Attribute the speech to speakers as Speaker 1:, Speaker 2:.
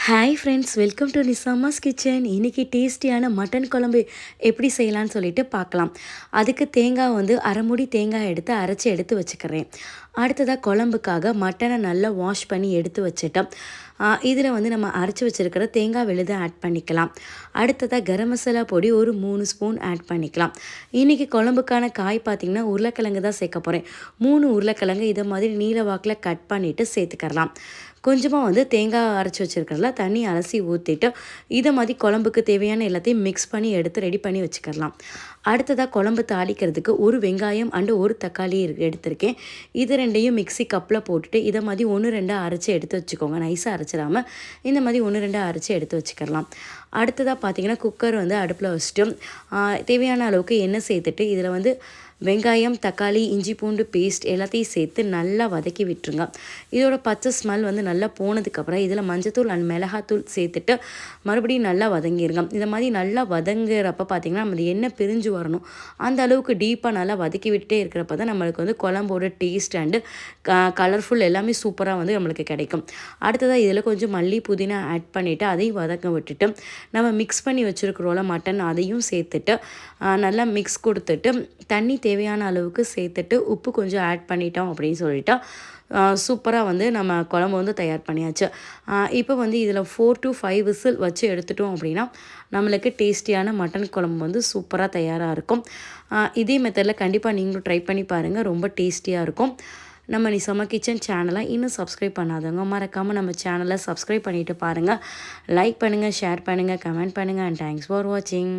Speaker 1: Hi friends, welcome to Nisama's kitchen. இன்றைக்கி டேஸ்டியான mutton குழம்பு எப்படி செய்யலான்னு சொல்லிட்டு பார்க்கலாம். அதுக்கு தேங்காய் வந்து அரை மூடி தேங்காய் எடுத்து அரைச்சி எடுத்து வச்சுக்கிறேன். அடுத்ததாக குழம்புக்காக மட்டனை நல்லா வாஷ் பண்ணி எடுத்து வச்சுட்டோம். இதில் வந்து நம்ம அரைச்சி வச்சுருக்கிற தேங்காய் விழுதை ஆட் பண்ணிக்கலாம். அடுத்ததாக கரம் மசாலா பொடி ஒரு 3 ஸ்பூன் ஆட் பண்ணிக்கலாம். இன்றைக்கி குழம்புக்கான காய் பார்த்திங்கன்னா உருளைக்கிழங்கு தான் சேர்க்க போகிறேன். 3 உருளைக்கிழங்கு இதை மாதிரி நீல வாக்கில் கட் பண்ணிவிட்டு சேர்த்துக்கலாம். கொஞ்சமாக வந்து தேங்காய் அரைச்சி வச்சுருக்கிறதுல தண்ணி அலசி ஊற்றிட்டு இதை மாதிரி குழம்புக்கு தேவையான எல்லாத்தையும் மிக்ஸ் பண்ணி எடுத்து ரெடி பண்ணி வச்சுக்கலாம். அடுத்ததாக குழம்பு தாளிக்கிறதுக்கு ஒரு வெங்காயம் அண்டு ஒரு தக்காளி எடுத்திருக்கேன். இது ரெண்டையும் மிக்ஸி கப்பில் போட்டுட்டு இதை மாதிரி 1-2 அரைச்சி எடுத்து வச்சுக்கோங்க. நைஸாக அரைச்சிடாமல் இந்த மாதிரி 1-2 அரைச்சி எடுத்து வச்சுக்கலாம். அடுத்ததாக பார்த்திங்கன்னா குக்கர் வந்து அடுப்பில் வச்சுட்டு தேவையான அளவுக்கு எண்ணெய் சேர்த்துட்டு இதில் வந்து வெங்காயம், தக்காளி, இஞ்சி பூண்டு பேஸ்ட் எல்லாத்தையும் சேர்த்து நல்லா வதக்கி விட்டுருங்க. இதோட பச்சை ஸ்மெல் வந்து நல்லா போனதுக்கப்புறம் இதில் மஞ்சத்தூள் அண்ட் மிளகாத்தூள் சேர்த்துட்டு மறுபடியும் நல்லா வதங்கிடுங்க. இந்த மாதிரி நல்லா வதங்குறப்ப பார்த்திங்கன்னா நம்ம எண்ணெய் பிரிஞ்சு வரணும். அந்த அளவுக்கு டீப்பாக நல்லா வதக்கி விட்டே இருக்கிறப்ப தான் நம்மளுக்கு வந்து குழம்போட டேஸ்ட் அண்டு கலர்ஃபுல் எல்லாமே சூப்பராக வந்து நம்மளுக்கு கிடைக்கும். அடுத்ததாக இதில் கொஞ்சம் மல்லி புதினா ஆட் பண்ணிவிட்டு அதையும் வதக்க விட்டுட்டு நம்ம மிக்ஸ் பண்ணி வச்சுருக்கிறோம்ல மட்டன், அதையும் சேர்த்துட்டு நல்லா மிக்ஸ் கொடுத்துட்டு தண்ணி தேவையான அளவுக்கு சேர்த்துட்டு உப்பு கொஞ்சம் ஆட் பண்ணிட்டோம் அப்படின்னு சொல்லிட்டா சூப்பராக வந்து நம்ம குழம்பு வந்து தயார் பண்ணியாச்சு. இப்போ வந்து இதில் 4 to 5 விசில் வச்சு எடுத்துட்டோம் அப்படின்னா நம்மளுக்கு டேஸ்டியான மட்டன் குழம்பு வந்து சூப்பராக தயாராக இருக்கும். இதே மெத்தடில் கண்டிப்பாக நீங்களும் ட்ரை பண்ணி பாருங்கள், ரொம்ப டேஸ்டியாக இருக்கும். நம்ம நிசாமா கிச்சன் சேனலை இன்னும் சப்ஸ்கிரைப் பண்ணாதவங்க மறக்காமல் நம்ம சேனலை சப்ஸ்கிரைப் பண்ணிவிட்டு பாருங்கள். லைக் பண்ணுங்கள், ஷேர் பண்ணுங்கள், கமெண்ட் பண்ணுங்கள். அண்ட் தேங்க்ஸ் ஃபார் வாட்சிங்.